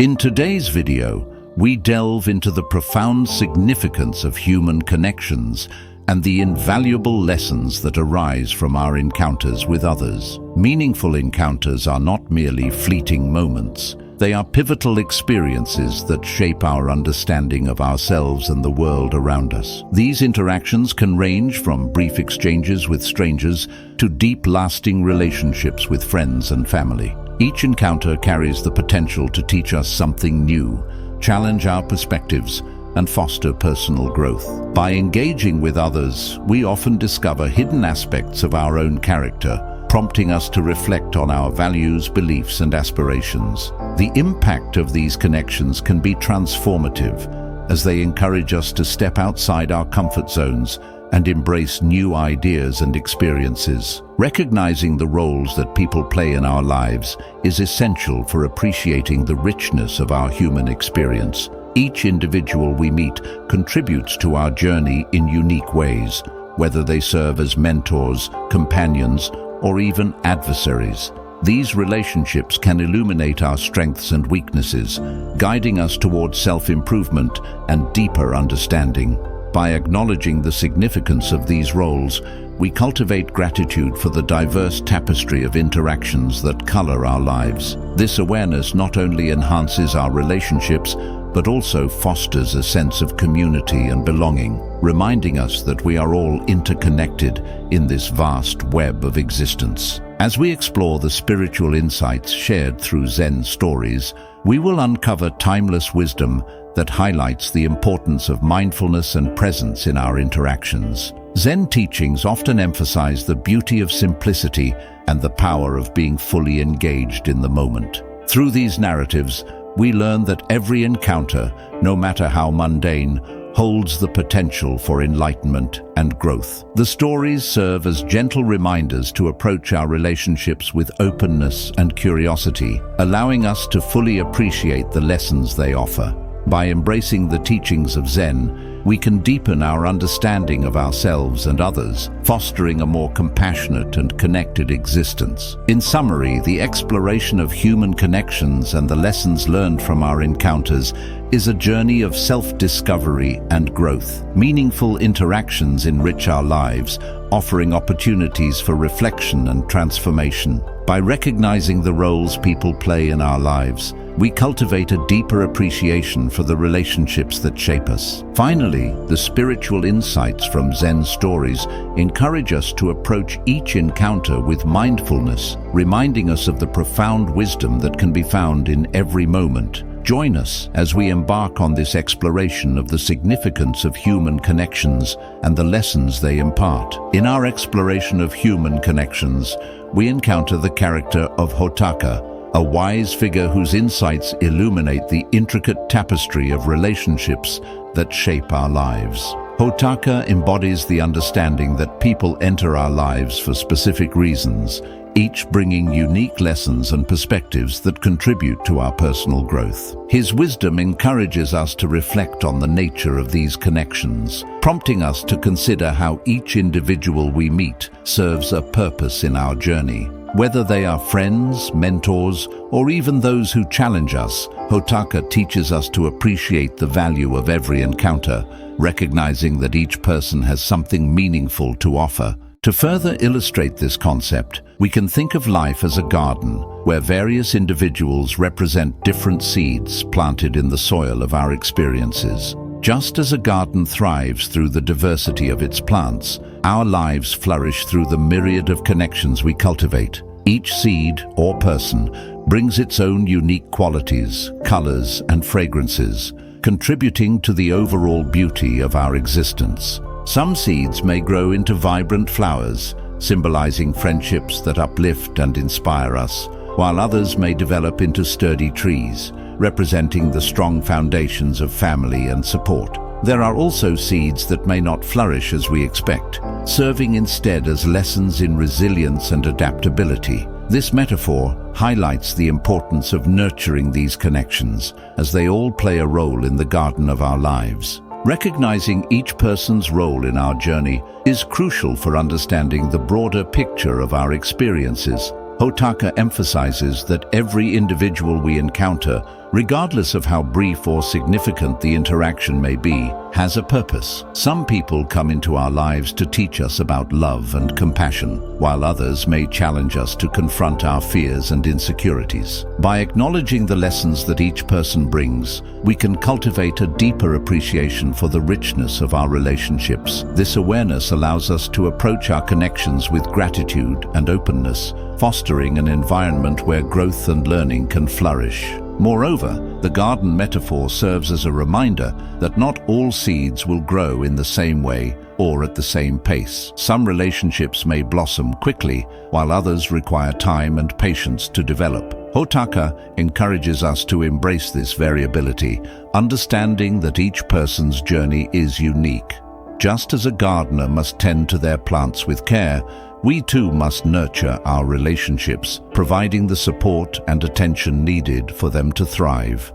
In today's video, we delve into the profound significance of human connections and the invaluable lessons that arise from our encounters with others. Meaningful encounters are not merely fleeting moments. They are pivotal experiences that shape our understanding of ourselves and the world around us. These interactions can range from brief exchanges with strangers to deep, lasting relationships with friends and family. Each encounter carries the potential to teach us something new, challenge our perspectives, and foster personal growth. By engaging with others, we often discover hidden aspects of our own character, prompting us to reflect on our values, beliefs, and aspirations. The impact of these connections can be transformative, as they encourage us to step outside our comfort zones and embrace new ideas and experiences. Recognizing the roles that people play in our lives is essential for appreciating the richness of our human experience. Each individual we meet contributes to our journey in unique ways, whether they serve as mentors, companions, or even adversaries. These relationships can illuminate our strengths and weaknesses, guiding us towards self-improvement and deeper understanding. By acknowledging the significance of these roles, we cultivate gratitude for the diverse tapestry of interactions that color our lives. This awareness not only enhances our relationships, but also fosters a sense of community and belonging, reminding us that we are all interconnected in this vast web of existence. As we explore the spiritual insights shared through Zen Stories, we will uncover timeless wisdom that highlights the importance of mindfulness and presence in our interactions. Zen teachings often emphasize the beauty of simplicity and the power of being fully engaged in the moment. Through these narratives, we learn that every encounter, no matter how mundane, holds the potential for enlightenment and growth. The stories serve as gentle reminders to approach our relationships with openness and curiosity, allowing us to fully appreciate the lessons they offer. By embracing the teachings of Zen, we can deepen our understanding of ourselves and others, fostering a more compassionate and connected existence. In summary, the exploration of human connections and the lessons learned from our encounters is a journey of self-discovery and growth. Meaningful interactions enrich our lives, offering opportunities for reflection and transformation. By recognizing the roles people play in our lives, we cultivate a deeper appreciation for the relationships that shape us. Finally, the spiritual insights from Zen Stories encourage us to approach each encounter with mindfulness, reminding us of the profound wisdom that can be found in every moment. Join us as we embark on this exploration of the significance of human connections and the lessons they impart. In our exploration of human connections, we encounter the character of Hotaka, a wise figure whose insights illuminate the intricate tapestry of relationships that shape our lives. Hotaka embodies the understanding that people enter our lives for specific reasons, each bringing unique lessons and perspectives that contribute to our personal growth. His wisdom encourages us to reflect on the nature of these connections, prompting us to consider how each individual we meet serves a purpose in our journey. Whether they are friends, mentors, or even those who challenge us, Hotaka teaches us to appreciate the value of every encounter, recognizing that each person has something meaningful to offer. To further illustrate this concept, we can think of life as a garden, where various individuals represent different seeds planted in the soil of our experiences. Just as a garden thrives through the diversity of its plants, our lives flourish through the myriad of connections we cultivate. Each seed or person brings its own unique qualities, colors, and fragrances, contributing to the overall beauty of our existence. Some seeds may grow into vibrant flowers, symbolizing friendships that uplift and inspire us, while others may develop into sturdy trees, representing the strong foundations of family and support. There are also seeds that may not flourish as we expect, serving instead as lessons in resilience and adaptability. This metaphor highlights the importance of nurturing these connections, as they all play a role in the garden of our lives. Recognizing each person's role in our journey is crucial for understanding the broader picture of our experiences. Hotaka emphasizes that every individual we encounter regardless of how brief or significant the interaction may be, has a purpose. Some people come into our lives to teach us about love and compassion, while others may challenge us to confront our fears and insecurities. By acknowledging the lessons that each person brings, we can cultivate a deeper appreciation for the richness of our relationships. This awareness allows us to approach our connections with gratitude and openness, fostering an environment where growth and learning can flourish. Moreover, the garden metaphor serves as a reminder that not all seeds will grow in the same way or at the same pace. Some relationships may blossom quickly, while others require time and patience to develop. Hotaka encourages us to embrace this variability, understanding that each person's journey is unique. Just as a gardener must tend to their plants with care, we too must nurture our relationships, providing the support and attention needed for them to thrive.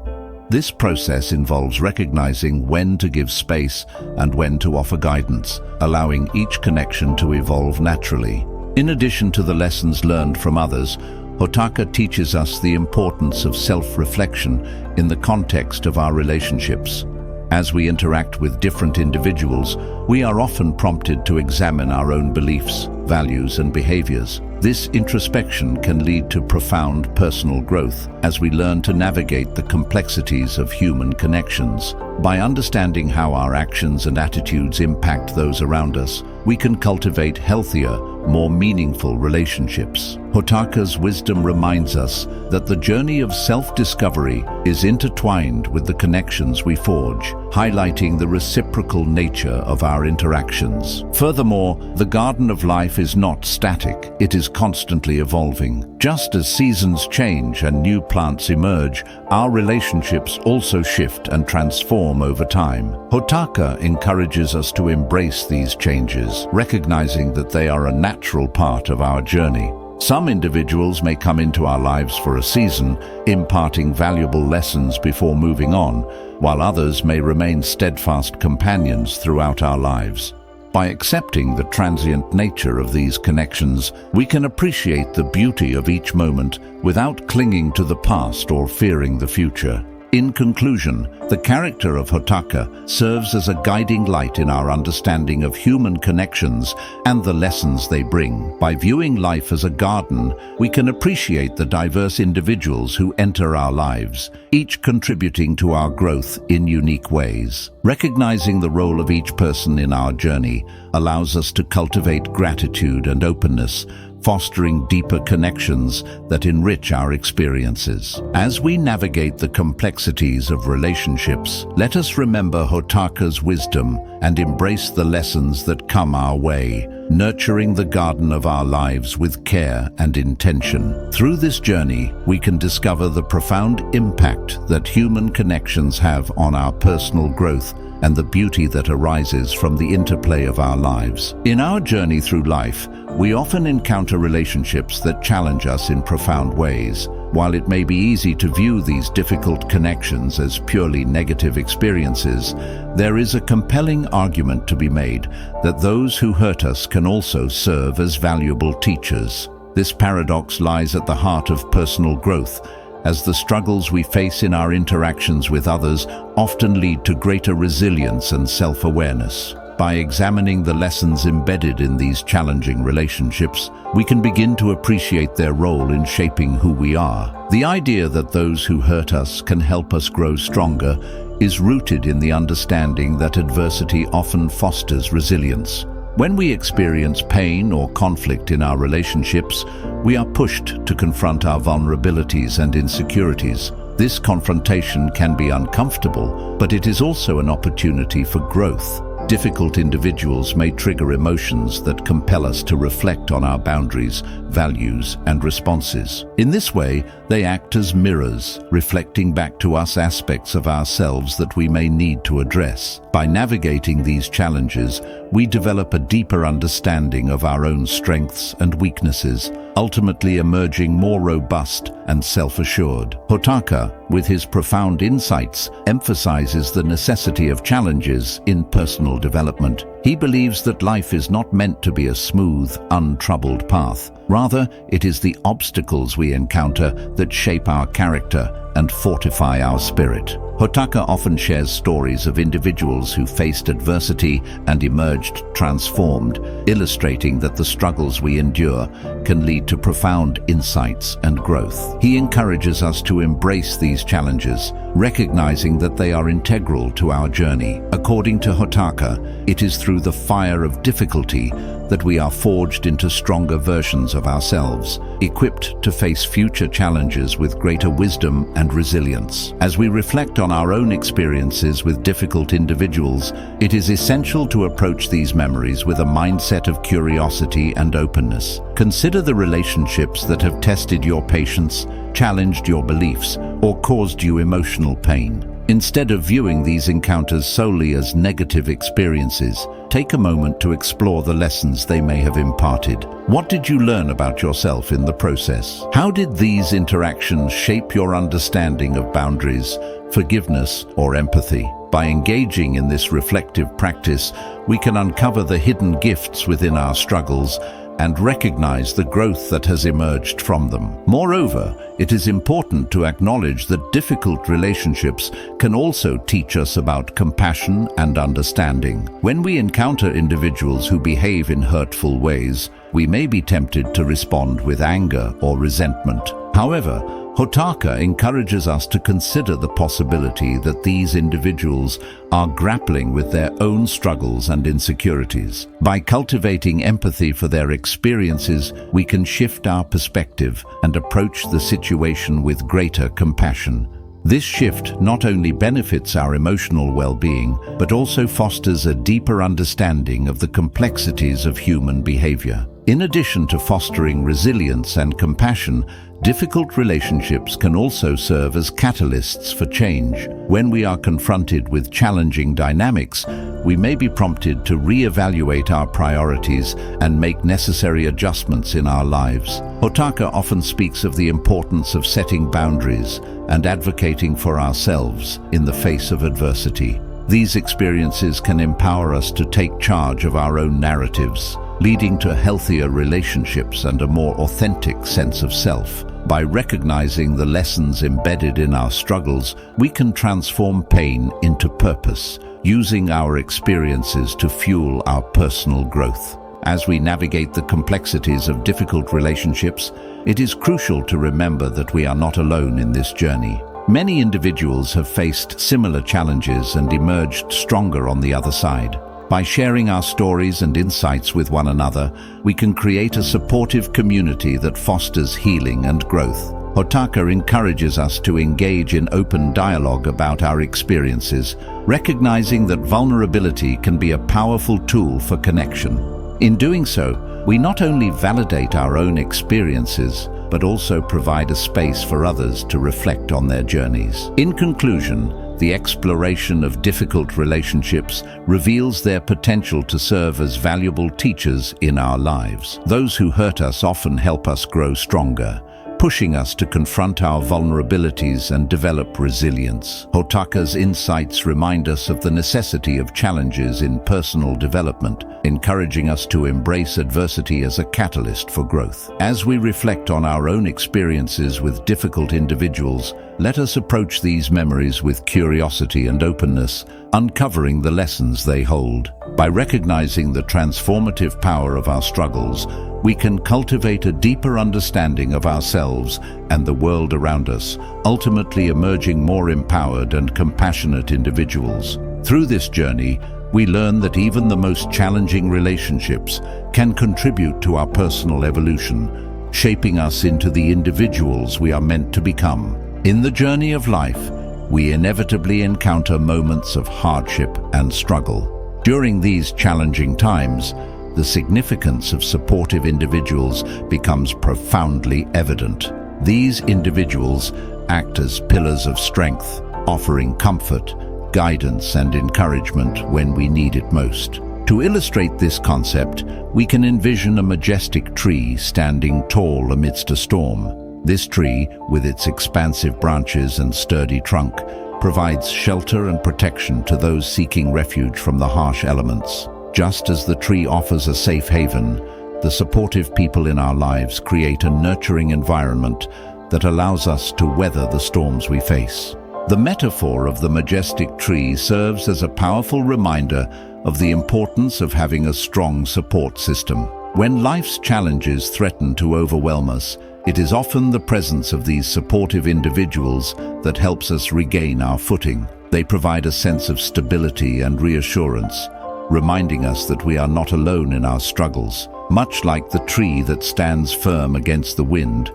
This process involves recognizing when to give space and when to offer guidance, allowing each connection to evolve naturally. In addition to the lessons learned from others, Hotaka teaches us the importance of self-reflection in the context of our relationships. As we interact with different individuals, we are often prompted to examine our own beliefs, values, and behaviors. This introspection can lead to profound personal growth as we learn to navigate the complexities of human connections. By understanding how our actions and attitudes impact those around us, we can cultivate healthier, more meaningful relationships. Hotaka's wisdom reminds us that the journey of self-discovery is intertwined with the connections we forge, highlighting the reciprocal nature of our interactions. Furthermore, the garden of life is not static, it is constantly evolving. Just as seasons change and new plants emerge, our relationships also shift and transform over time. Hotaka encourages us to embrace these changes, recognizing that they are a natural part of our journey. Some individuals may come into our lives for a season, imparting valuable lessons before moving on, while others may remain steadfast companions throughout our lives. By accepting the transient nature of these connections, we can appreciate the beauty of each moment without clinging to the past or fearing the future. In conclusion, the character of Hotaka serves as a guiding light in our understanding of human connections and the lessons they bring. By viewing life as a garden, we can appreciate the diverse individuals who enter our lives, each contributing to our growth in unique ways. Recognizing the role of each person in our journey allows us to cultivate gratitude and openness, fostering deeper connections that enrich our experiences. As we navigate the complexities of relationships, let us remember Hotaka's wisdom and embrace the lessons that come our way, nurturing the garden of our lives with care and intention. Through this journey, we can discover the profound impact that human connections have on our personal growth and the beauty that arises from the interplay of our lives. In our journey through life, we often encounter relationships that challenge us in profound ways. While it may be easy to view these difficult connections as purely negative experiences, there is a compelling argument to be made that those who hurt us can also serve as valuable teachers. This paradox lies at the heart of personal growth, as the struggles we face in our interactions with others often lead to greater resilience and self-awareness. By examining the lessons embedded in these challenging relationships, we can begin to appreciate their role in shaping who we are. The idea that those who hurt us can help us grow stronger is rooted in the understanding that adversity often fosters resilience. When we experience pain or conflict in our relationships, we are pushed to confront our vulnerabilities and insecurities. This confrontation can be uncomfortable, but it is also an opportunity for growth. Difficult individuals may trigger emotions that compel us to reflect on our boundaries, values, and responses. In this way, they act as mirrors, reflecting back to us aspects of ourselves that we may need to address. By navigating these challenges, we develop a deeper understanding of our own strengths and weaknesses, ultimately emerging more robust and self-assured. Hotaka, with his profound insights, emphasizes the necessity of challenges in personal development. He believes that life is not meant to be a smooth, untroubled path. Rather, it is the obstacles we encounter that shape our character and fortify our spirit. Hotaka often shares stories of individuals who faced adversity and emerged transformed, illustrating that the struggles we endure can lead to profound insights and growth. He encourages us to embrace these challenges, recognizing that they are integral to our journey. According to Hotaka, it is through the fire of difficulty that we are forged into stronger versions of ourselves, equipped to face future challenges with greater wisdom and resilience. As we reflect on our own experiences with difficult individuals, it is essential to approach these memories with a mindset of curiosity and openness. Consider the relationships that have tested your patience, challenged your beliefs, or caused you emotional pain. Instead of viewing these encounters solely as negative experiences, take a moment to explore the lessons they may have imparted. What did you learn about yourself in the process? How did these interactions shape your understanding of boundaries, forgiveness, or empathy? By engaging in this reflective practice, we can uncover the hidden gifts within our struggles and recognize the growth that has emerged from them. Moreover, it is important to acknowledge that difficult relationships can also teach us about compassion and understanding. When we encounter individuals who behave in hurtful ways, we may be tempted to respond with anger or resentment. However, Hotaka encourages us to consider the possibility that these individuals are grappling with their own struggles and insecurities. By cultivating empathy for their experiences, we can shift our perspective and approach the situation with greater compassion. This shift not only benefits our emotional well-being, but also fosters a deeper understanding of the complexities of human behavior. In addition to fostering resilience and compassion, difficult relationships can also serve as catalysts for change. When we are confronted with challenging dynamics, we may be prompted to reevaluate our priorities and make necessary adjustments in our lives. Hotaka often speaks of the importance of setting boundaries and advocating for ourselves in the face of adversity. These experiences can empower us to take charge of our own narratives, leading to healthier relationships and a more authentic sense of self. By recognizing the lessons embedded in our struggles, we can transform pain into purpose, using our experiences to fuel our personal growth. As we navigate the complexities of difficult relationships, it is crucial to remember that we are not alone in this journey. Many individuals have faced similar challenges and emerged stronger on the other side. By sharing our stories and insights with one another, we can create a supportive community that fosters healing and growth. Hotaka encourages us to engage in open dialogue about our experiences, recognizing that vulnerability can be a powerful tool for connection. In doing so, we not only validate our own experiences, but also provide a space for others to reflect on their journeys. In conclusion, the exploration of difficult relationships reveals their potential to serve as valuable teachers in our lives. Those who hurt us often help us grow stronger, pushing us to confront our vulnerabilities and develop resilience. Hotaka's insights remind us of the necessity of challenges in personal development, encouraging us to embrace adversity as a catalyst for growth. As we reflect on our own experiences with difficult individuals, let us approach these memories with curiosity and openness, uncovering the lessons they hold. By recognizing the transformative power of our struggles, we can cultivate a deeper understanding of ourselves and the world around us, ultimately emerging more empowered and compassionate individuals. Through this journey, we learn that even the most challenging relationships can contribute to our personal evolution, shaping us into the individuals we are meant to become. In the journey of life, we inevitably encounter moments of hardship and struggle. During these challenging times, the significance of supportive individuals becomes profoundly evident. These individuals act as pillars of strength, offering comfort, guidance, and encouragement when we need it most. To illustrate this concept, we can envision a majestic tree standing tall amidst a storm. This tree, with its expansive branches and sturdy trunk, provides shelter and protection to those seeking refuge from the harsh elements. Just as the tree offers a safe haven, the supportive people in our lives create a nurturing environment that allows us to weather the storms we face. The metaphor of the majestic tree serves as a powerful reminder of the importance of having a strong support system. When life's challenges threaten to overwhelm us, it is often the presence of these supportive individuals that helps us regain our footing. They provide a sense of stability and reassurance, reminding us that we are not alone in our struggles. Much like the tree that stands firm against the wind,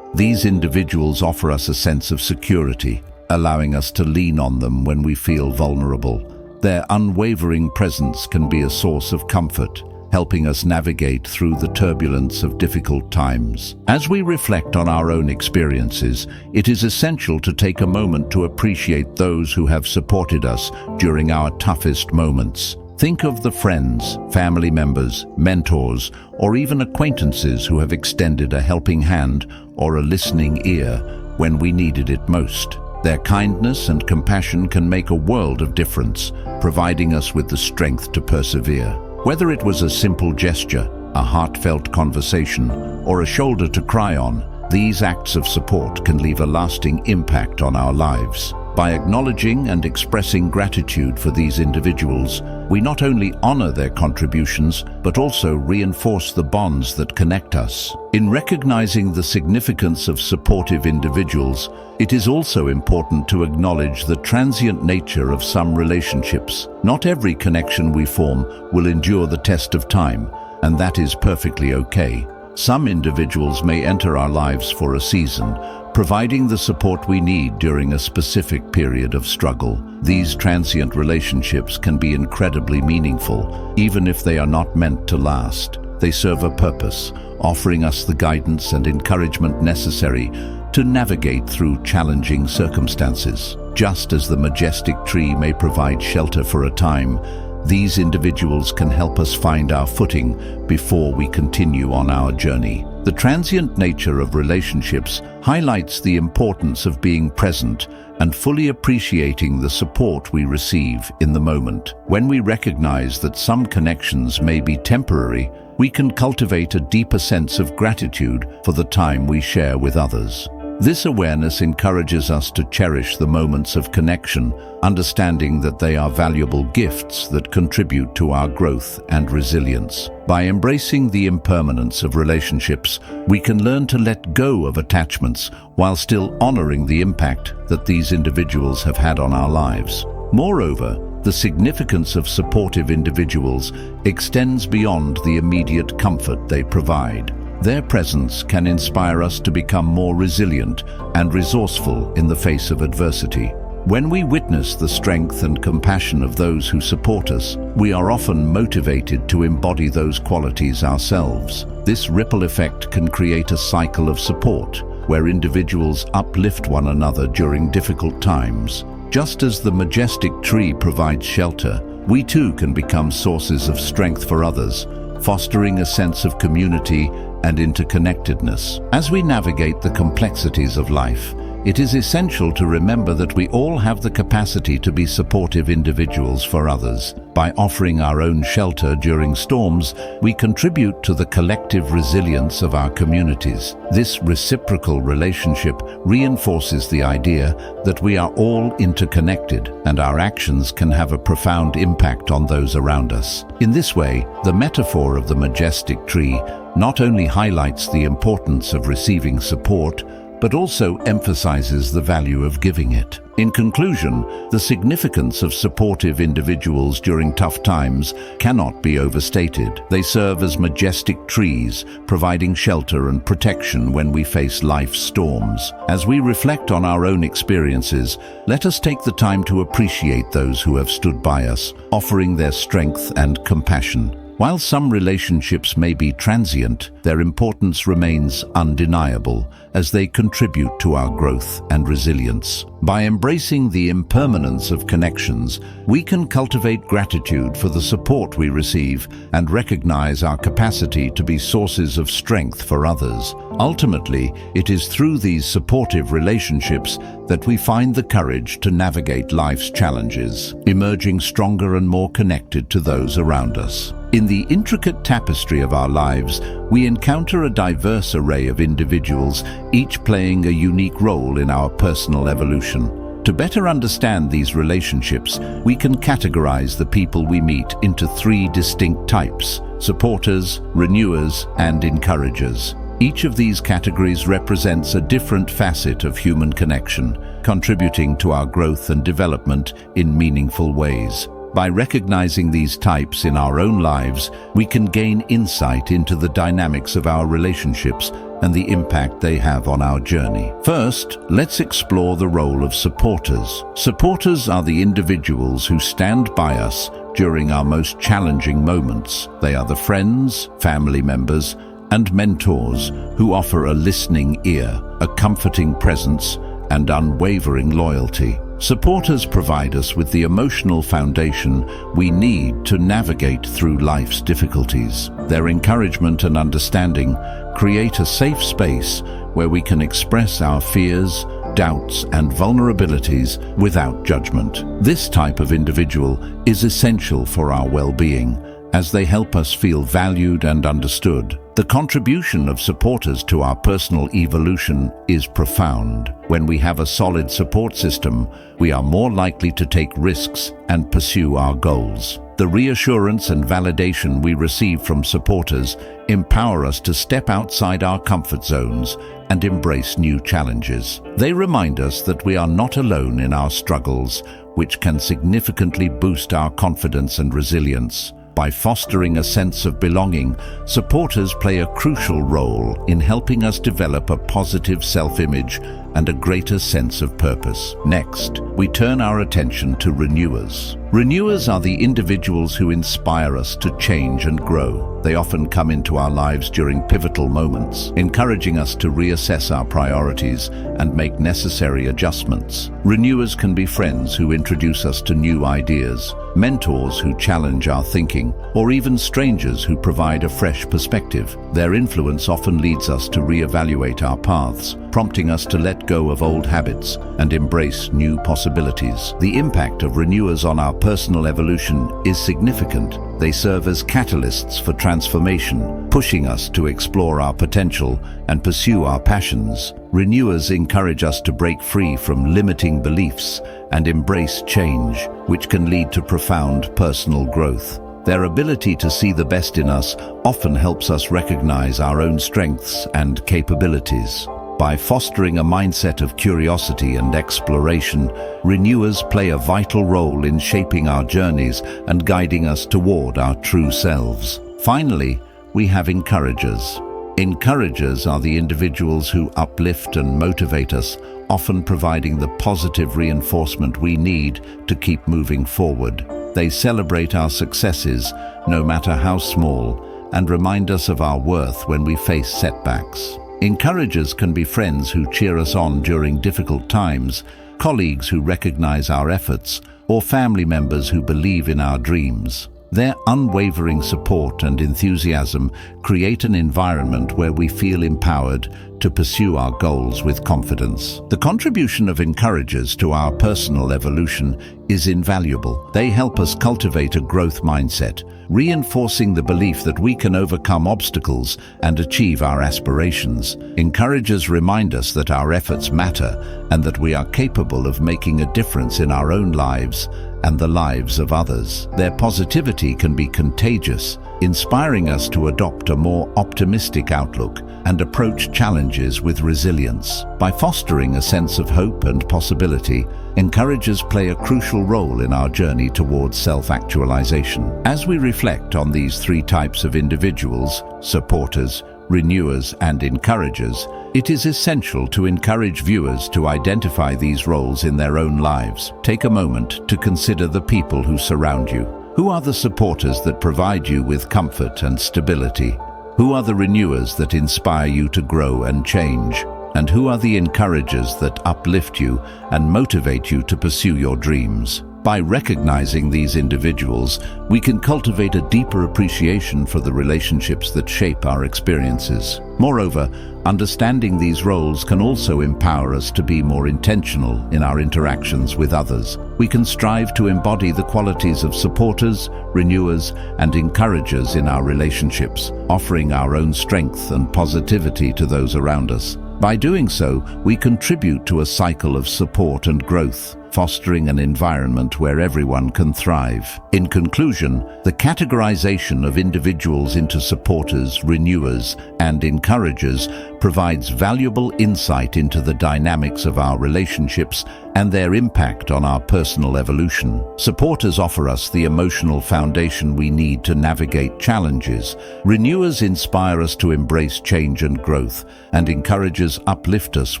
these individuals offer us a sense of security, allowing us to lean on them when we feel vulnerable. Their unwavering presence can be a source of comfort, helping us navigate through the turbulence of difficult times. As we reflect on our own experiences, it is essential to take a moment to appreciate those who have supported us during our toughest moments. Think of the friends, family members, mentors, or even acquaintances who have extended a helping hand or a listening ear when we needed it most. Their kindness and compassion can make a world of difference, providing us with the strength to persevere. Whether it was a simple gesture, a heartfelt conversation, or a shoulder to cry on, these acts of support can leave a lasting impact on our lives. By acknowledging and expressing gratitude for these individuals, we not only honor their contributions, but also reinforce the bonds that connect us. In recognizing the significance of supportive individuals, it is also important to acknowledge the transient nature of some relationships. Not every connection we form will endure the test of time, and that is perfectly okay. Some individuals may enter our lives for a season, providing the support we need during a specific period of struggle. These transient relationships can be incredibly meaningful, even if they are not meant to last. They serve a purpose, offering us the guidance and encouragement necessary to navigate through challenging circumstances. Just as the majestic tree may provide shelter for a time, these individuals can help us find our footing before we continue on our journey. The transient nature of relationships highlights the importance of being present and fully appreciating the support we receive in the moment. When we recognize that some connections may be temporary, we can cultivate a deeper sense of gratitude for the time we share with others. This awareness encourages us to cherish the moments of connection, understanding that they are valuable gifts that contribute to our growth and resilience. By embracing the impermanence of relationships, we can learn to let go of attachments while still honoring the impact that these individuals have had on our lives. Moreover, the significance of supportive individuals extends beyond the immediate comfort they provide. Their presence can inspire us to become more resilient and resourceful in the face of adversity. When we witness the strength and compassion of those who support us, we are often motivated to embody those qualities ourselves. This ripple effect can create a cycle of support, where individuals uplift one another during difficult times. Just as the majestic tree provides shelter, we too can become sources of strength for others, fostering a sense of community and interconnectedness. As we navigate the complexities of life, it is essential to remember that we all have the capacity to be supportive individuals for others. By offering our own shelter during storms, we contribute to the collective resilience of our communities. This reciprocal relationship reinforces the idea that we are all interconnected and our actions can have a profound impact on those around us. In this way, the metaphor of the majestic tree not only highlights the importance of receiving support, but also emphasizes the value of giving it. In conclusion, the significance of supportive individuals during tough times cannot be overstated. They serve as majestic trees, providing shelter and protection when we face life's storms. As we reflect on our own experiences, let us take the time to appreciate those who have stood by us, offering their strength and compassion. While some relationships may be transient, their importance remains undeniable as they contribute to our growth and resilience. By embracing the impermanence of connections, we can cultivate gratitude for the support we receive and recognize our capacity to be sources of strength for others. Ultimately, it is through these supportive relationships that we find the courage to navigate life's challenges, emerging stronger and more connected to those around us. In the intricate tapestry of our lives, we encounter a diverse array of individuals, each playing a unique role in our personal evolution. To better understand these relationships, we can categorize the people we meet into three distinct types: supporters, renewers, and encouragers. Each of these categories represents a different facet of human connection, contributing to our growth and development in meaningful ways. By recognizing these types in our own lives, we can gain insight into the dynamics of our relationships and the impact they have on our journey. First, let's explore the role of supporters. Supporters are the individuals who stand by us during our most challenging moments. They are the friends, family members, and mentors who offer a listening ear, a comforting presence, and unwavering loyalty. Supporters provide us with the emotional foundation we need to navigate through life's difficulties. Their encouragement and understanding create a safe space where we can express our fears, doubts, and vulnerabilities without judgment. This type of individual is essential for our well-being, as they help us feel valued and understood. The contribution of supporters to our personal evolution is profound. When we have a solid support system, we are more likely to take risks and pursue our goals. The reassurance and validation we receive from supporters empower us to step outside our comfort zones and embrace new challenges. They remind us that we are not alone in our struggles, which can significantly boost our confidence and resilience. By fostering a sense of belonging, supporters play a crucial role in helping us develop a positive self-image and a greater sense of purpose. Next, we turn our attention to renewers. Renewers are the individuals who inspire us to change and grow. They often come into our lives during pivotal moments, encouraging us to reassess our priorities and make necessary adjustments. Renewers can be friends who introduce us to new ideas, mentors who challenge our thinking, or even strangers who provide a fresh perspective. Their influence often leads us to reevaluate our paths, prompting us to let go of old habits and embrace new possibilities. The impact of renewers on our personal evolution is significant. They serve as catalysts for transformation, pushing us to explore our potential and pursue our passions. Renewers encourage us to break free from limiting beliefs and embrace change, which can lead to profound personal growth. Their ability to see the best in us often helps us recognize our own strengths and capabilities. By fostering a mindset of curiosity and exploration, renewers play a vital role in shaping our journeys and guiding us toward our true selves. Finally, we have encouragers. Encouragers are the individuals who uplift and motivate us, often providing the positive reinforcement we need to keep moving forward. They celebrate our successes, no matter how small, and remind us of our worth when we face setbacks. Encouragers can be friends who cheer us on during difficult times, colleagues who recognize our efforts, or family members who believe in our dreams. Their unwavering support and enthusiasm create an environment where we feel empowered to pursue our goals with confidence. The contribution of encouragers to our personal evolution is invaluable. They help us cultivate a growth mindset, reinforcing the belief that we can overcome obstacles and achieve our aspirations. Encouragers remind us that our efforts matter and that we are capable of making a difference in our own lives and the lives of others. Their positivity can be contagious, inspiring us to adopt a more optimistic outlook and approach challenges with resilience. By fostering a sense of hope and possibility, encouragers play a crucial role in our journey towards self-actualization. As we reflect on these three types of individuals, supporters, renewers, and encouragers, it is essential to encourage viewers to identify these roles in their own lives. Take a moment to consider the people who surround you. Who are the supporters that provide you with comfort and stability? Who are the renewers that inspire you to grow and change? And who are the encouragers that uplift you and motivate you to pursue your dreams? By recognizing these individuals, we can cultivate a deeper appreciation for the relationships that shape our experiences. Moreover, understanding these roles can also empower us to be more intentional in our interactions with others. We can strive to embody the qualities of supporters, renewers, and encouragers in our relationships, offering our own strength and positivity to those around us. By doing so, we contribute to a cycle of support and growth, fostering an environment where everyone can thrive. In conclusion, the categorization of individuals into supporters, renewers, and encouragers provides valuable insight into the dynamics of our relationships and their impact on our personal evolution. Supporters offer us the emotional foundation we need to navigate challenges. Renewers inspire us to embrace change and growth, and encouragers uplift us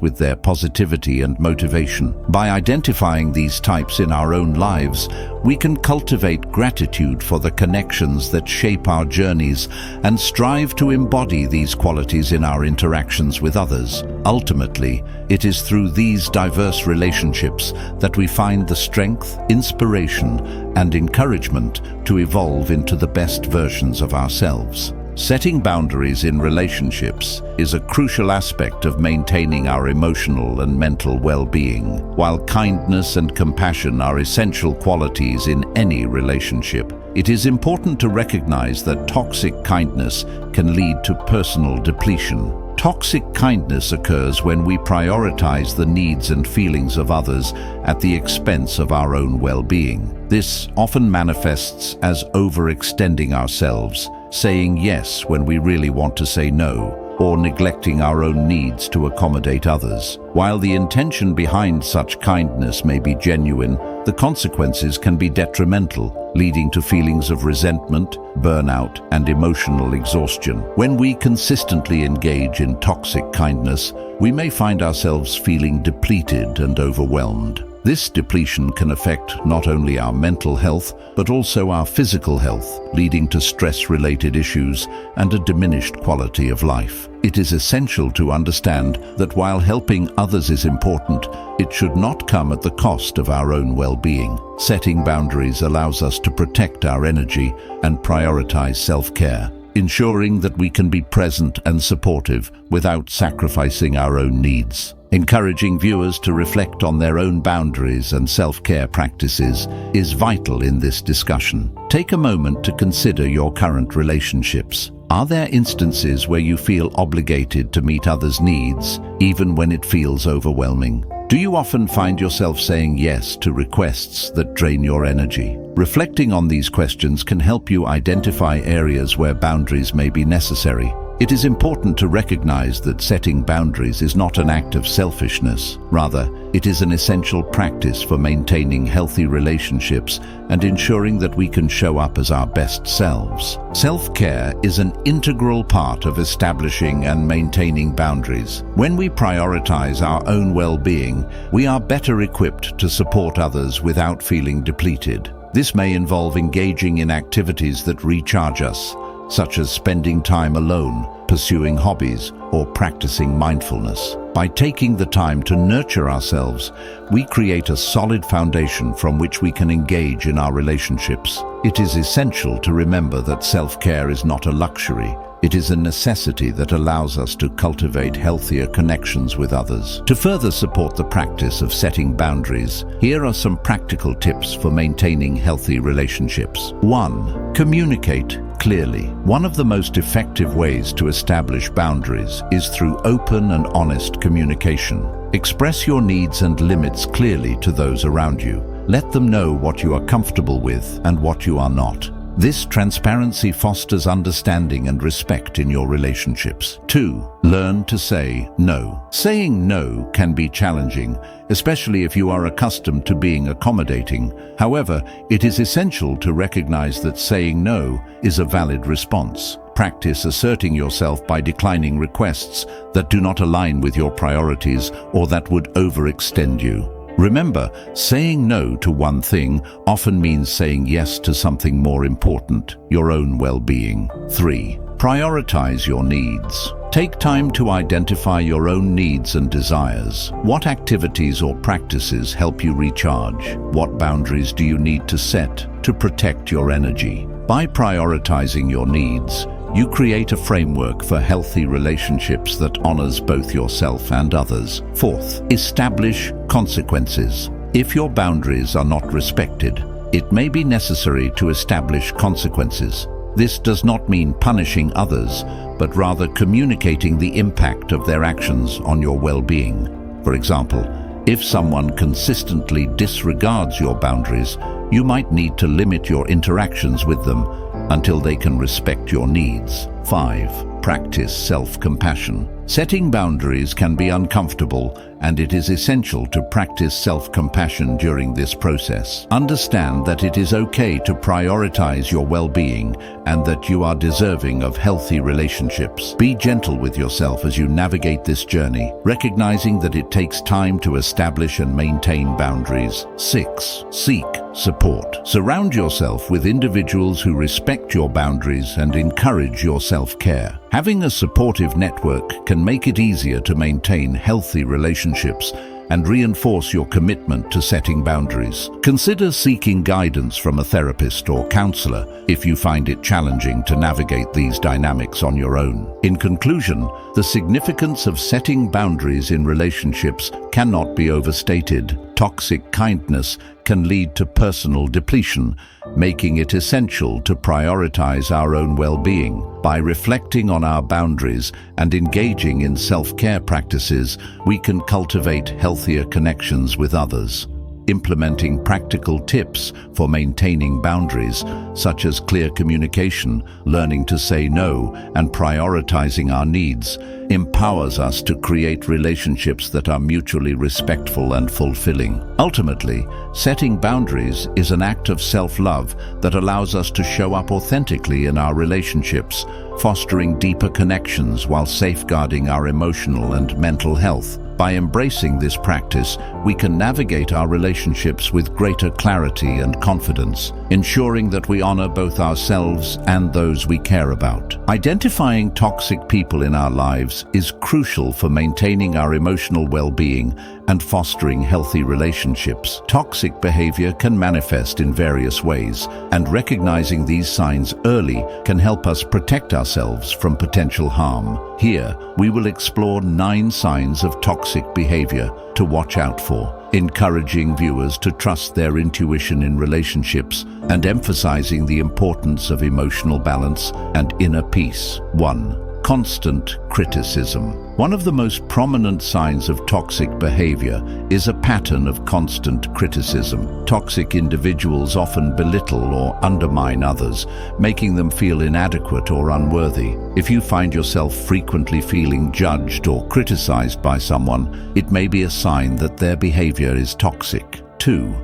with their positivity and motivation. By identifying these types in our own lives, we can cultivate gratitude for the connections that shape our journeys and strive to embody these qualities in our interactions with others. Ultimately, it is through these diverse relationships that we find the strength, inspiration, and encouragement to evolve into the best versions of ourselves. Setting boundaries in relationships is a crucial aspect of maintaining our emotional and mental well-being. While kindness and compassion are essential qualities in any relationship, it is important to recognize that toxic kindness can lead to personal depletion. Toxic kindness occurs when we prioritize the needs and feelings of others at the expense of our own well-being. This often manifests as overextending ourselves, saying yes when we really want to say no, or neglecting our own needs to accommodate others. While the intention behind such kindness may be genuine, the consequences can be detrimental, leading to feelings of resentment, burnout, and emotional exhaustion. When we consistently engage in toxic kindness, we may find ourselves feeling depleted and overwhelmed. This depletion can affect not only our mental health, but also our physical health, leading to stress-related issues and a diminished quality of life. It is essential to understand that while helping others is important, it should not come at the cost of our own well-being. Setting boundaries allows us to protect our energy and prioritize self-care, ensuring that we can be present and supportive without sacrificing our own needs. Encouraging viewers to reflect on their own boundaries and self-care practices is vital in this discussion. Take a moment to consider your current relationships. Are there instances where you feel obligated to meet others' needs, even when it feels overwhelming? Do you often find yourself saying yes to requests that drain your energy? Reflecting on these questions can help you identify areas where boundaries may be necessary. It is important to recognize that setting boundaries is not an act of selfishness. Rather, it is an essential practice for maintaining healthy relationships and ensuring that we can show up as our best selves. Self-care is an integral part of establishing and maintaining boundaries. When we prioritize our own well-being, we are better equipped to support others without feeling depleted. This may involve engaging in activities that recharge us, such as spending time alone, pursuing hobbies, or practicing mindfulness. By taking the time to nurture ourselves, we create a solid foundation from which we can engage in our relationships. It is essential to remember that self-care is not a luxury. It is a necessity that allows us to cultivate healthier connections with others. To further support the practice of setting boundaries, here are some practical tips for maintaining healthy relationships. 1. Communicate clearly. One of the most effective ways to establish boundaries is through open and honest communication. Express your needs and limits clearly to those around you. Let them know what you are comfortable with and what you are not. This transparency fosters understanding and respect in your relationships. 2. Learn to say no. Saying no can be challenging, especially if you are accustomed to being accommodating. However, it is essential to recognize that saying no is a valid response. Practice asserting yourself by declining requests that do not align with your priorities or that would overextend you. Remember, saying no to one thing often means saying yes to something more important, your own well-being. 3. Prioritize your needs. Take time to identify your own needs and desires. What activities or practices help you recharge? What boundaries do you need to set to protect your energy? By prioritizing your needs, you create a framework for healthy relationships that honors both yourself and others. 4th, establish consequences. If your boundaries are not respected, it may be necessary to establish consequences. This does not mean punishing others, but rather communicating the impact of their actions on your well-being. For example, if someone consistently disregards your boundaries, you might need to limit your interactions with them until they can respect your needs. 5. Practice self-compassion. Setting boundaries can be uncomfortable, and it is essential to practice self-compassion during this process. Understand that it is okay to prioritize your well-being and that you are deserving of healthy relationships. Be gentle with yourself as you navigate this journey, recognizing that it takes time to establish and maintain boundaries. 6. Seek support. Surround yourself with individuals who respect your boundaries and encourage your self-care. Having a supportive network can make it easier to maintain healthy relationships and reinforce your commitment to setting boundaries. Consider seeking guidance from a therapist or counselor if you find it challenging to navigate these dynamics on your own. In conclusion, the significance of setting boundaries in relationships cannot be overstated. Toxic kindness can lead to personal depletion, making it essential to prioritize our own well-being. By reflecting on our boundaries and engaging in self-care practices, we can cultivate healthier connections with others. Implementing practical tips for maintaining boundaries, such as clear communication, learning to say no, and prioritizing our needs, empowers us to create relationships that are mutually respectful and fulfilling. Ultimately, setting boundaries is an act of self-love that allows us to show up authentically in our relationships, fostering deeper connections while safeguarding our emotional and mental health. By embracing this practice, we can navigate our relationships with greater clarity and confidence, ensuring that we honor both ourselves and those we care about. Identifying toxic people in our lives is crucial for maintaining our emotional well-being and fostering healthy relationships. Toxic behavior can manifest in various ways, and recognizing these signs early can help us protect ourselves from potential harm. Here, we will explore 9 signs of toxic behavior to watch out for, encouraging viewers to trust their intuition in relationships and emphasizing the importance of emotional balance and inner peace. 1. Constant criticism. One of the most prominent signs of toxic behavior is a pattern of constant criticism. Toxic individuals often belittle or undermine others, making them feel inadequate or unworthy. If you find yourself frequently feeling judged or criticized by someone, it may be a sign that their behavior is toxic. 2.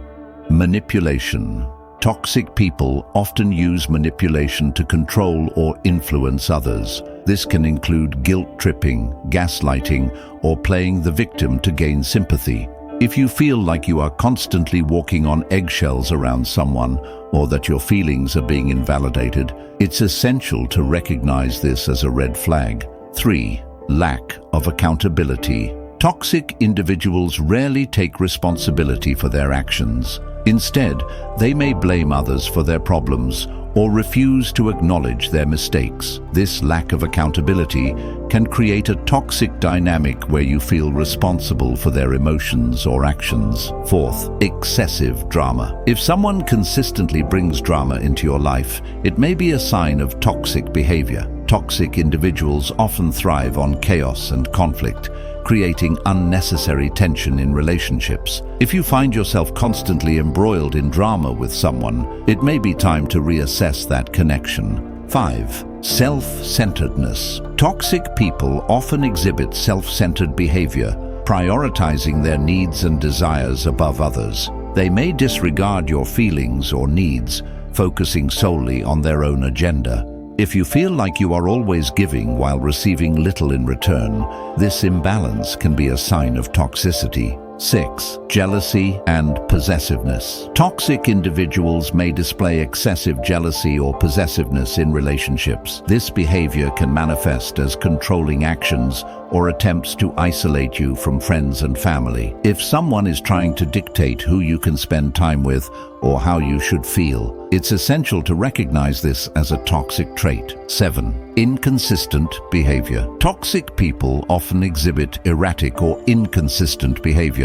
Manipulation. Toxic people often use manipulation to control or influence others. This can include guilt-tripping, gaslighting, or playing the victim to gain sympathy. If you feel like you are constantly walking on eggshells around someone, or that your feelings are being invalidated, it's essential to recognize this as a red flag. 3. Lack of accountability. Toxic individuals rarely take responsibility for their actions. Instead, they may blame others for their problems or refuse to acknowledge their mistakes. This lack of accountability can create a toxic dynamic where you feel responsible for their emotions or actions. 4th, excessive drama. If someone consistently brings drama into your life, it may be a sign of toxic behavior. Toxic individuals often thrive on chaos and conflict, creating unnecessary tension in relationships. If you find yourself constantly embroiled in drama with someone, it may be time to reassess that connection. 5. Self-centeredness. Toxic people often exhibit self-centered behavior, prioritizing their needs and desires above others. They may disregard your feelings or needs, focusing solely on their own agenda. If you feel like you are always giving while receiving little in return, this imbalance can be a sign of toxicity. 6. Jealousy and possessiveness. Toxic individuals may display excessive jealousy or possessiveness in relationships. This behavior can manifest as controlling actions or attempts to isolate you from friends and family. If someone is trying to dictate who you can spend time with or how you should feel, it's essential to recognize this as a toxic trait. 7. Inconsistent behavior. Toxic people often exhibit erratic or inconsistent behavior,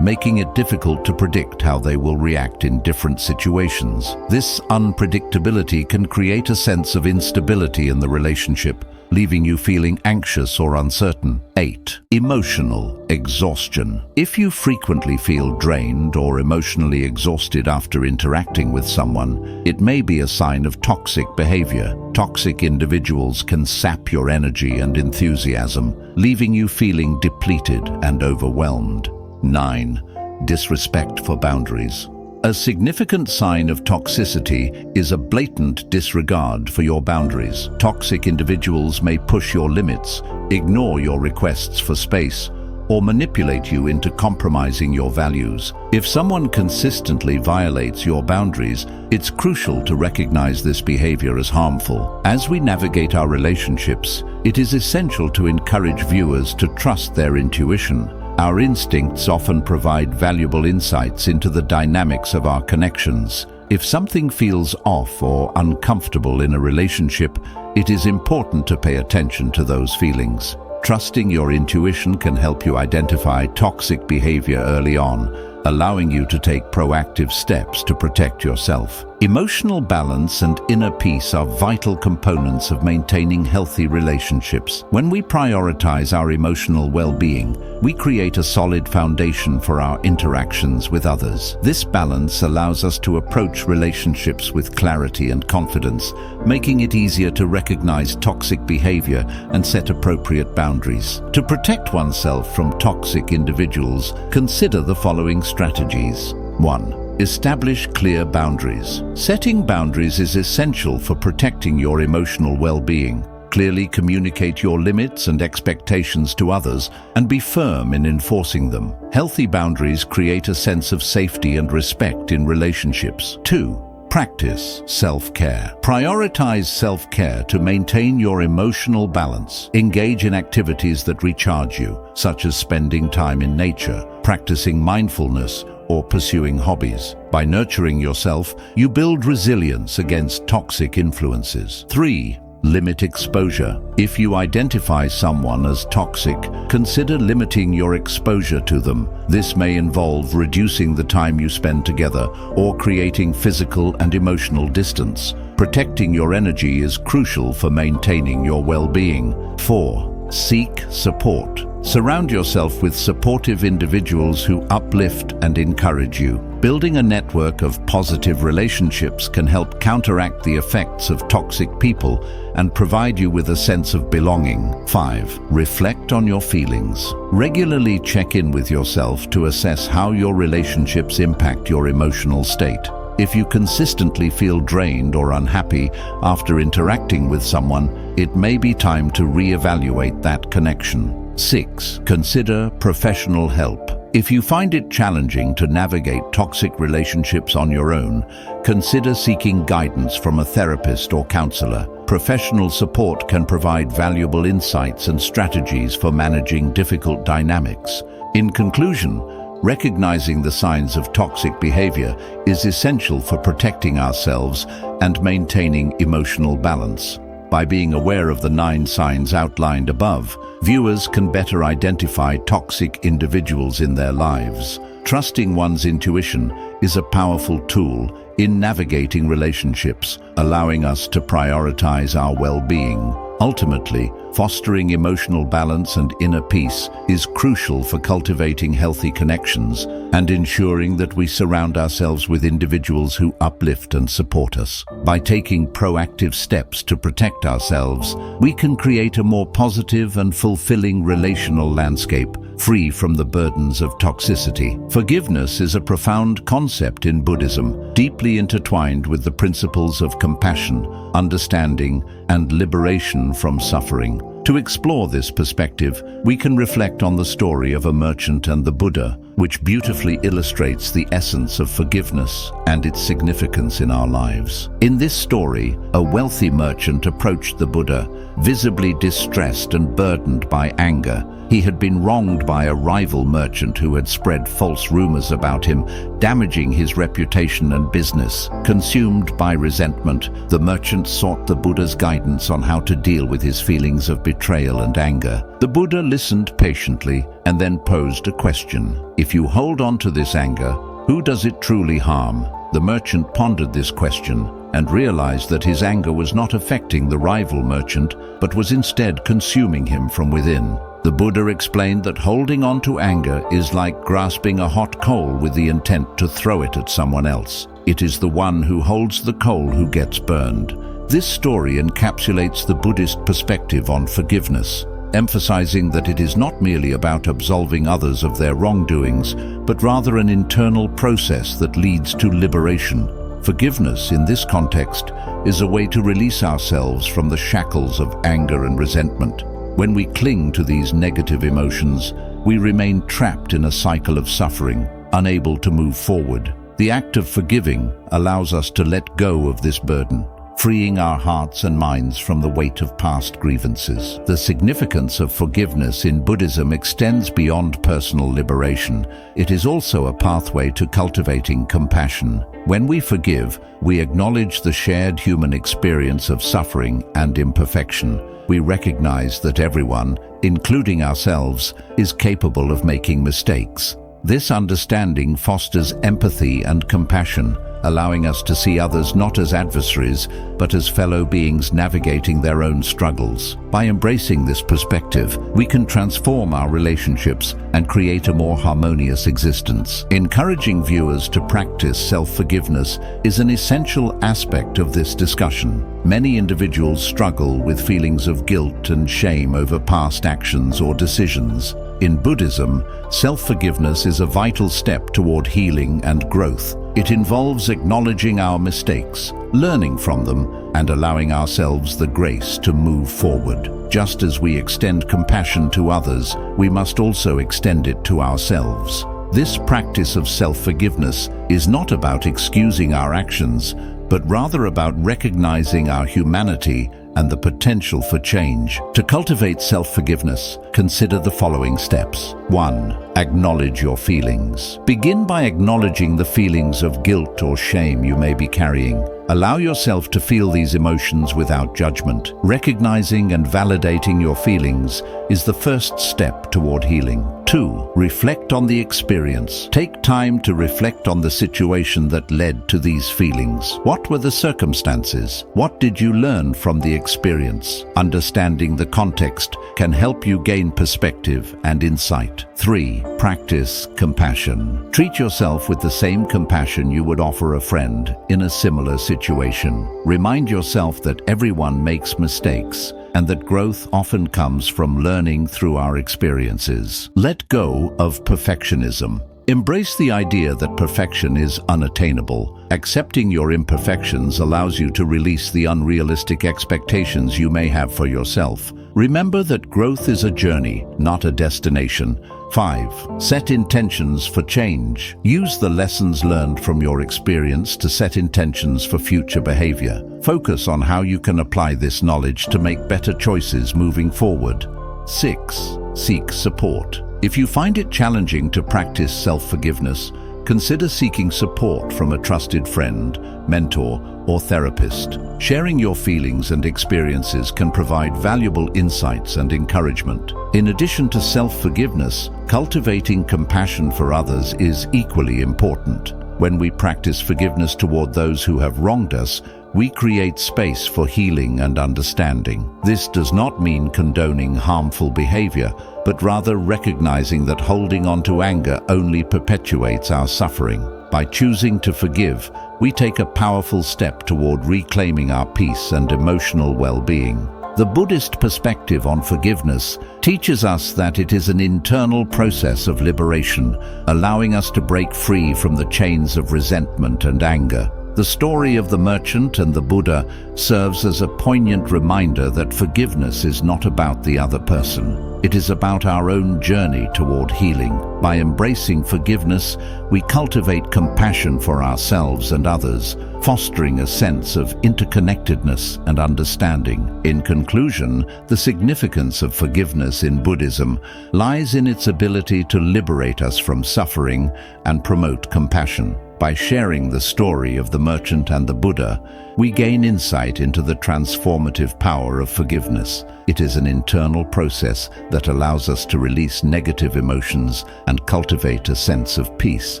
making it difficult to predict how they will react in different situations. This unpredictability can create a sense of instability in the relationship, leaving you feeling anxious or uncertain. 8. Emotional exhaustion. If you frequently feel drained or emotionally exhausted after interacting with someone, it may be a sign of toxic behavior. Toxic individuals can sap your energy and enthusiasm, leaving you feeling depleted and overwhelmed. 9. Disrespect for boundaries. A significant sign of toxicity is a blatant disregard for your boundaries. Toxic individuals may push your limits, ignore your requests for space, or manipulate you into compromising your values. If someone consistently violates your boundaries, it's crucial to recognize this behavior as harmful. As we navigate our relationships, it is essential to encourage viewers to trust their intuition. Our instincts often provide valuable insights into the dynamics of our connections. If something feels off or uncomfortable in a relationship, it is important to pay attention to those feelings. Trusting your intuition can help you identify toxic behavior early on, allowing you to take proactive steps to protect yourself. Emotional balance and inner peace are vital components of maintaining healthy relationships. When we prioritize our emotional well-being, we create a solid foundation for our interactions with others. This balance allows us to approach relationships with clarity and confidence, making it easier to recognize toxic behavior and set appropriate boundaries. To protect oneself from toxic individuals, consider the following strategies. 1. Establish clear boundaries. Setting boundaries is essential for protecting your emotional well-being. Clearly communicate your limits and expectations to others and be firm in enforcing them. Healthy boundaries create a sense of safety and respect in relationships. 2. Practice self-care. Prioritize self-care to maintain your emotional balance. Engage in activities that recharge you, such as spending time in nature, practicing mindfulness, or pursuing hobbies. By nurturing yourself, you build resilience against toxic influences. 3. Limit exposure. If you identify someone as toxic, consider limiting your exposure to them. This may involve reducing the time you spend together or creating physical and emotional distance. Protecting your energy is crucial for maintaining your well-being. 4. Seek support. Surround yourself with supportive individuals who uplift and encourage you. Building a network of positive relationships can help counteract the effects of toxic people and provide you with a sense of belonging. 5. Reflect on your feelings. Regularly check in with yourself to assess how your relationships impact your emotional state. If you consistently feel drained or unhappy after interacting with someone, it may be time to reevaluate that connection. 6. Consider professional help. If you find it challenging to navigate toxic relationships on your own, consider seeking guidance from a therapist or counselor. Professional support can provide valuable insights and strategies for managing difficult dynamics. In conclusion, recognizing the signs of toxic behavior is essential for protecting ourselves and maintaining emotional balance. By being aware of the 9 signs outlined above, viewers can better identify toxic individuals in their lives. Trusting one's intuition is a powerful tool in navigating relationships, allowing us to prioritize our well-being. Ultimately, fostering emotional balance and inner peace is crucial for cultivating healthy connections and ensuring that we surround ourselves with individuals who uplift and support us. By taking proactive steps to protect ourselves, we can create a more positive and fulfilling relational landscape, free from the burdens of toxicity. Forgiveness is a profound concept in Buddhism, deeply intertwined with the principles of compassion, understanding, and liberation from suffering. To explore this perspective, we can reflect on the story of a merchant and the Buddha, which beautifully illustrates the essence of forgiveness and its significance in our lives. In this story, a wealthy merchant approached the Buddha, visibly distressed and burdened by anger. He had been wronged by a rival merchant who had spread false rumors about him, damaging his reputation and business. Consumed by resentment, the merchant sought the Buddha's guidance on how to deal with his feelings of betrayal and anger. The Buddha listened patiently and then posed a question. If you hold on to this anger, who does it truly harm? The merchant pondered this question and realized that his anger was not affecting the rival merchant, but was instead consuming him from within. The Buddha explained that holding on to anger is like grasping a hot coal with the intent to throw it at someone else. It is the one who holds the coal who gets burned. This story encapsulates the Buddhist perspective on forgiveness, emphasizing that it is not merely about absolving others of their wrongdoings, but rather an internal process that leads to liberation. Forgiveness, in this context, is a way to release ourselves from the shackles of anger and resentment. When we cling to these negative emotions, we remain trapped in a cycle of suffering, unable to move forward. The act of forgiving allows us to let go of this burden, freeing our hearts and minds from the weight of past grievances. The significance of forgiveness in Buddhism extends beyond personal liberation. It is also a pathway to cultivating compassion. When we forgive, we acknowledge the shared human experience of suffering and imperfection. We recognize that everyone, including ourselves, is capable of making mistakes. This understanding fosters empathy and compassion, allowing us to see others not as adversaries, but as fellow beings navigating their own struggles. By embracing this perspective, we can transform our relationships and create a more harmonious existence. Encouraging viewers to practice self-forgiveness is an essential aspect of this discussion. Many individuals struggle with feelings of guilt and shame over past actions or decisions. In Buddhism, self-forgiveness is a vital step toward healing and growth. It involves acknowledging our mistakes, learning from them, and allowing ourselves the grace to move forward. Just as we extend compassion to others, we must also extend it to ourselves. This practice of self-forgiveness is not about excusing our actions, but rather about recognizing our humanity and the potential for change. To cultivate self-forgiveness, consider the following steps. 1. Acknowledge your feelings. Begin by acknowledging the feelings of guilt or shame you may be carrying. Allow yourself to feel these emotions without judgment. Recognizing and validating your feelings is the first step toward healing. 2. Reflect on the experience. Take time to reflect on the situation that led to these feelings. What were the circumstances? What did you learn from the experience? Understanding the context can help you gain perspective and insight. 3. Practice compassion. Treat yourself with the same compassion you would offer a friend in a similar situation. Remind yourself that everyone makes mistakes and that growth often comes from learning through our experiences. Let go of perfectionism. Embrace the idea that perfection is unattainable. Accepting your imperfections allows you to release the unrealistic expectations you may have for yourself. Remember that growth is a journey, not a destination. 5. Set intentions for change. Use the lessons learned from your experience to set intentions for future behavior. Focus on how you can apply this knowledge to make better choices moving forward. 6. Seek support. If you find it challenging to practice self-forgiveness, consider seeking support from a trusted friend, mentor, or therapist. Sharing your feelings and experiences can provide valuable insights and encouragement. In addition to self-forgiveness, cultivating compassion for others is equally important. When we practice forgiveness toward those who have wronged us, we create space for healing and understanding. This does not mean condoning harmful behavior, but rather recognizing that holding on to anger only perpetuates our suffering. By choosing to forgive, we take a powerful step toward reclaiming our peace and emotional well-being. The Buddhist perspective on forgiveness teaches us that it is an internal process of liberation, allowing us to break free from the chains of resentment and anger. The story of the merchant and the Buddha serves as a poignant reminder that forgiveness is not about the other person. It is about our own journey toward healing. By embracing forgiveness, we cultivate compassion for ourselves and others, fostering a sense of interconnectedness and understanding. In conclusion, the significance of forgiveness in Buddhism lies in its ability to liberate us from suffering and promote compassion. By sharing the story of the merchant and the Buddha, we gain insight into the transformative power of forgiveness. It is an internal process that allows us to release negative emotions and cultivate a sense of peace.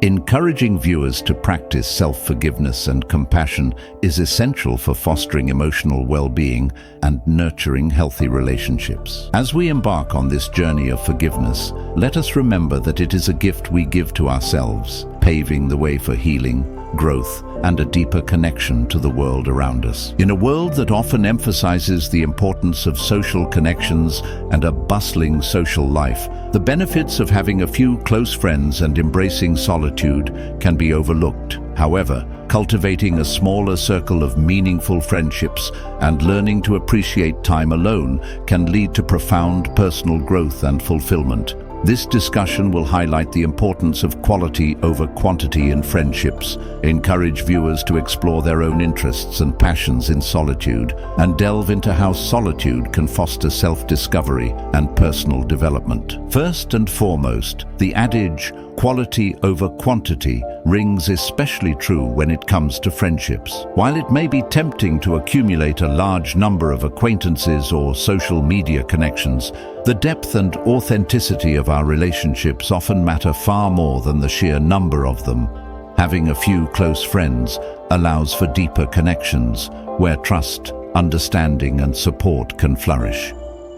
Encouraging viewers to practice self-forgiveness and compassion is essential for fostering emotional well-being and nurturing healthy relationships. As we embark on this journey of forgiveness, let us remember that it is a gift we give to ourselves, paving the way for healing, growth, and a deeper connection to the world around us. In a world that often emphasizes the importance of social connections and a bustling social life, the benefits of having a few close friends and embracing solitude can be overlooked. However, cultivating a smaller circle of meaningful friendships and learning to appreciate time alone can lead to profound personal growth and fulfillment. This discussion will highlight the importance of quality over quantity in friendships, encourage viewers to explore their own interests and passions in solitude, and delve into how solitude can foster self-discovery and personal development. First and foremost, the adage, quality over quantity, rings especially true when it comes to friendships. While it may be tempting to accumulate a large number of acquaintances or social media connections, the depth and authenticity of our relationships often matter far more than the sheer number of them. Having a few close friends allows for deeper connections, where trust, understanding, and support can flourish.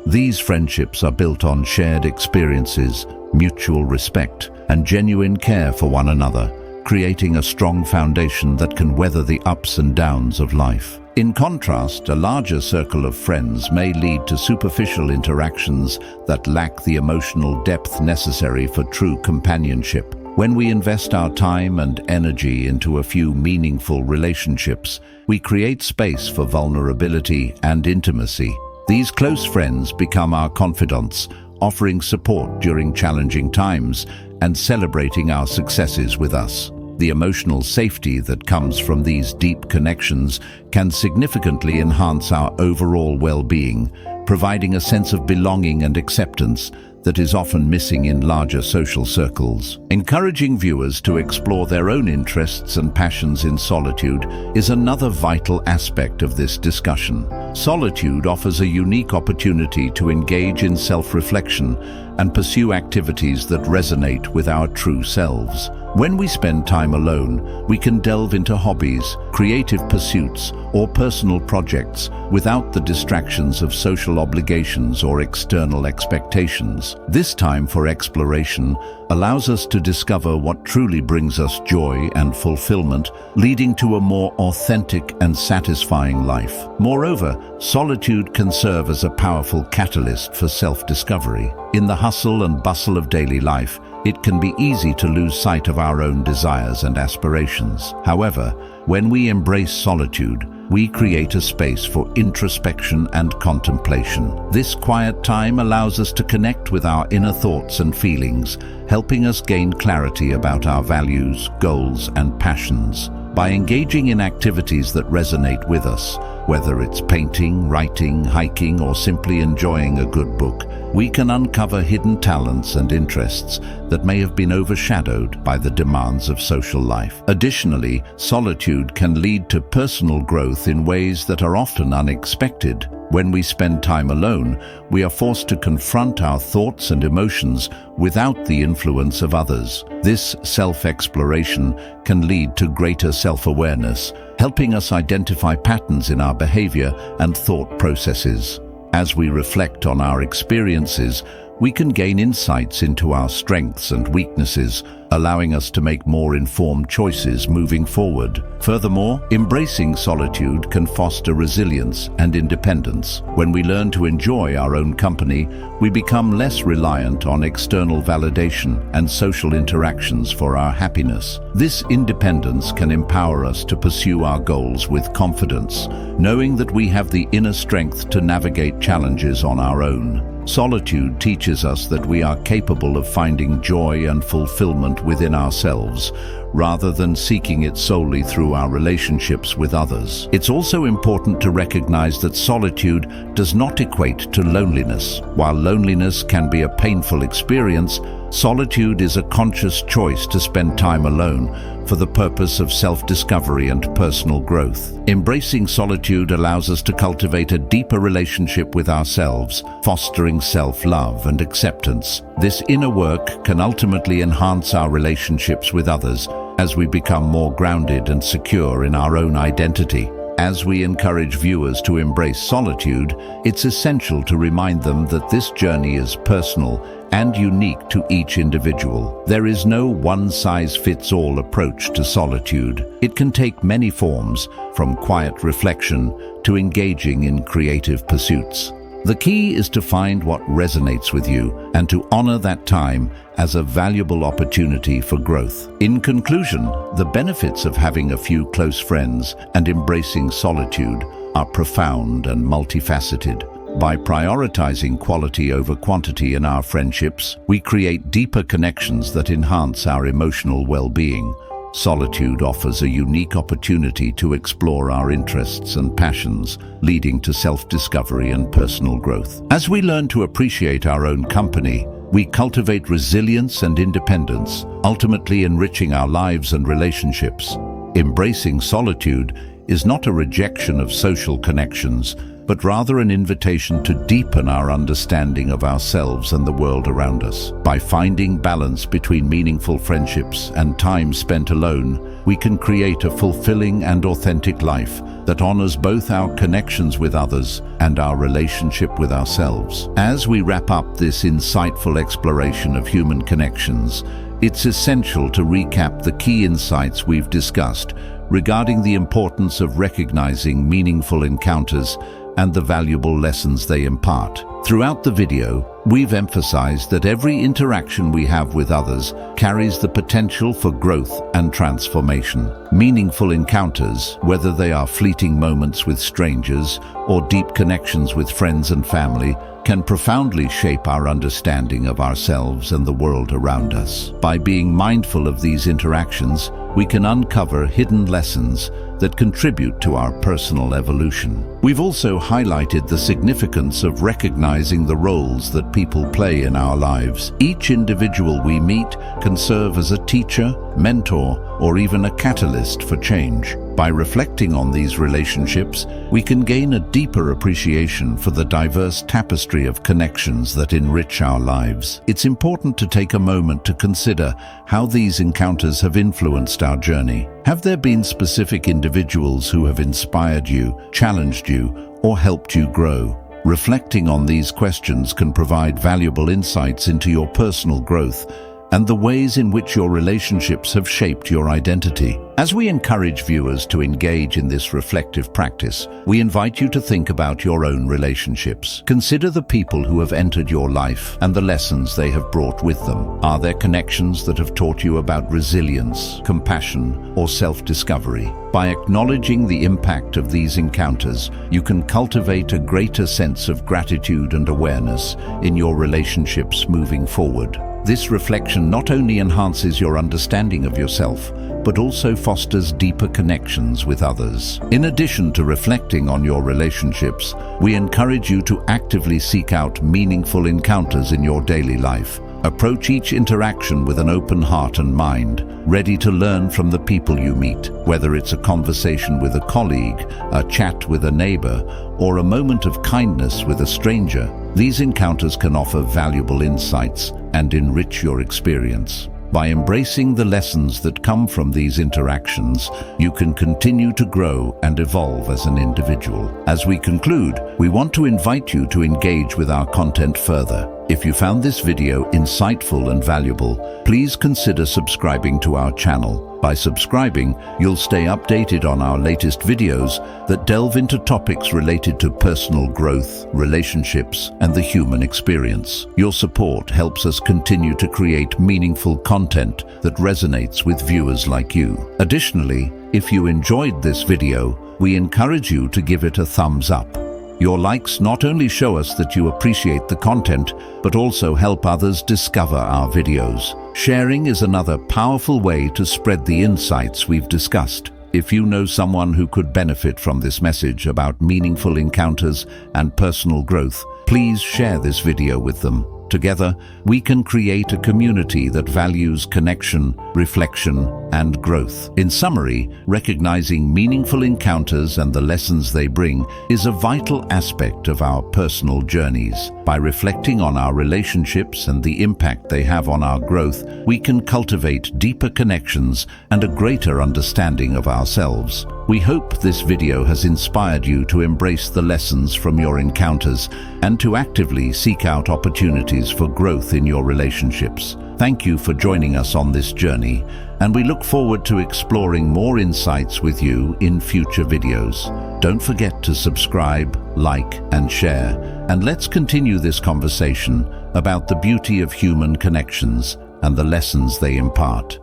These friendships are built on shared experiences, mutual respect, and genuine care for one another, creating a strong foundation that can weather the ups and downs of life. In contrast, a larger circle of friends may lead to superficial interactions that lack the emotional depth necessary for true companionship. When we invest our time and energy into a few meaningful relationships, we create space for vulnerability and intimacy. These close friends become our confidants, offering support during challenging times and celebrating our successes with us. The emotional safety that comes from these deep connections can significantly enhance our overall well-being, providing a sense of belonging and acceptance that is often missing in larger social circles. Encouraging viewers to explore their own interests and passions in solitude is another vital aspect of this discussion. Solitude offers a unique opportunity to engage in self-reflection and pursue activities that resonate with our true selves. When we spend time alone, we can delve into hobbies, creative pursuits, or personal projects without the distractions of social obligations or external expectations. This time for exploration allows us to discover what truly brings us joy and fulfillment, leading to a more authentic and satisfying life. Moreover, solitude can serve as a powerful catalyst for self-discovery. In the hustle and bustle of daily life, it can be easy to lose sight of our own desires and aspirations. However, when we embrace solitude, we create a space for introspection and contemplation. This quiet time allows us to connect with our inner thoughts and feelings, helping us gain clarity about our values, goals, and passions. By engaging in activities that resonate with us, whether it's painting, writing, hiking, or simply enjoying a good book, we can uncover hidden talents and interests that may have been overshadowed by the demands of social life. Additionally, solitude can lead to personal growth in ways that are often unexpected. When we spend time alone, we are forced to confront our thoughts and emotions without the influence of others. This self-exploration can lead to greater self-awareness, helping us identify patterns in our behavior and thought processes. As we reflect on our experiences, we can gain insights into our strengths and weaknesses, allowing us to make more informed choices moving forward. Furthermore, embracing solitude can foster resilience and independence. When we learn to enjoy our own company, we become less reliant on external validation and social interactions for our happiness. This independence can empower us to pursue our goals with confidence, knowing that we have the inner strength to navigate challenges on our own. Solitude teaches us that we are capable of finding joy and fulfillment within ourselves, rather than seeking it solely through our relationships with others. It's also important to recognize that solitude does not equate to loneliness. While loneliness can be a painful experience, solitude is a conscious choice to spend time alone for the purpose of self-discovery and personal growth. Embracing solitude allows us to cultivate a deeper relationship with ourselves, fostering self-love and acceptance. This inner work can ultimately enhance our relationships with others as we become more grounded and secure in our own identity. As we encourage viewers to embrace solitude, it's essential to remind them that this journey is personal and unique to each individual. There is no one-size-fits-all approach to solitude. It can take many forms, from quiet reflection to engaging in creative pursuits. The key is to find what resonates with you and to honor that time as a valuable opportunity for growth. In conclusion, the benefits of having a few close friends and embracing solitude are profound and multifaceted. By prioritizing quality over quantity in our friendships, we create deeper connections that enhance our emotional well-being. Solitude offers a unique opportunity to explore our interests and passions, leading to self-discovery and personal growth. As we learn to appreciate our own company, we cultivate resilience and independence, ultimately enriching our lives and relationships. Embracing solitude is not a rejection of social connections, but rather an invitation to deepen our understanding of ourselves and the world around us. By finding balance between meaningful friendships and time spent alone, we can create a fulfilling and authentic life that honors both our connections with others and our relationship with ourselves. As we wrap up this insightful exploration of human connections, it's essential to recap the key insights we've discussed regarding the importance of recognizing meaningful encounters and the valuable lessons they impart. Throughout the video, we've emphasized that every interaction we have with others carries the potential for growth and transformation. Meaningful encounters, whether they are fleeting moments with strangers or deep connections with friends and family, can profoundly shape our understanding of ourselves and the world around us. By being mindful of these interactions, we can uncover hidden lessons that contribute to our personal evolution. We've also highlighted the significance of recognizing the roles that people play in our lives. Each individual we meet can serve as a teacher, mentor, or even a catalyst for change. By reflecting on these relationships, we can gain a deeper appreciation for the diverse tapestry of connections that enrich our lives. It's important to take a moment to consider how these encounters have influenced our journey. Have there been specific individuals who have inspired you, challenged you, or helped you grow? Reflecting on these questions can provide valuable insights into your personal growth and the ways in which your relationships have shaped your identity. As we encourage viewers to engage in this reflective practice, we invite you to think about your own relationships. Consider the people who have entered your life and the lessons they have brought with them. Are there connections that have taught you about resilience, compassion, or self-discovery? By acknowledging the impact of these encounters, you can cultivate a greater sense of gratitude and awareness in your relationships moving forward. This reflection not only enhances your understanding of yourself, but also fosters deeper connections with others. In addition to reflecting on your relationships, we encourage you to actively seek out meaningful encounters in your daily life. Approach each interaction with an open heart and mind, ready to learn from the people you meet. Whether it's a conversation with a colleague, a chat with a neighbor, or a moment of kindness with a stranger, these encounters can offer valuable insights and enrich your experience. By embracing the lessons that come from these interactions, you can continue to grow and evolve as an individual. As we conclude, we want to invite you to engage with our content further. If you found this video insightful and valuable, please consider subscribing to our channel. By subscribing, you'll stay updated on our latest videos that delve into topics related to personal growth, relationships, and the human experience. Your support helps us continue to create meaningful content that resonates with viewers like you. Additionally, if you enjoyed this video, we encourage you to give it a thumbs up. Your likes not only show us that you appreciate the content, but also help others discover our videos. Sharing is another powerful way to spread the insights we've discussed. If you know someone who could benefit from this message about meaningful encounters and personal growth, please share this video with them. Together, we can create a community that values connection, reflection, and growth. In summary, recognizing meaningful encounters and the lessons they bring is a vital aspect of our personal journeys. By reflecting on our relationships and the impact they have on our growth, we can cultivate deeper connections and a greater understanding of ourselves. We hope this video has inspired you to embrace the lessons from your encounters and to actively seek out opportunities for growth in your relationships. Thank you for joining us on this journey, and we look forward to exploring more insights with you in future videos. Don't forget to subscribe, like, and share, and let's continue this conversation about the beauty of human connections and the lessons they impart.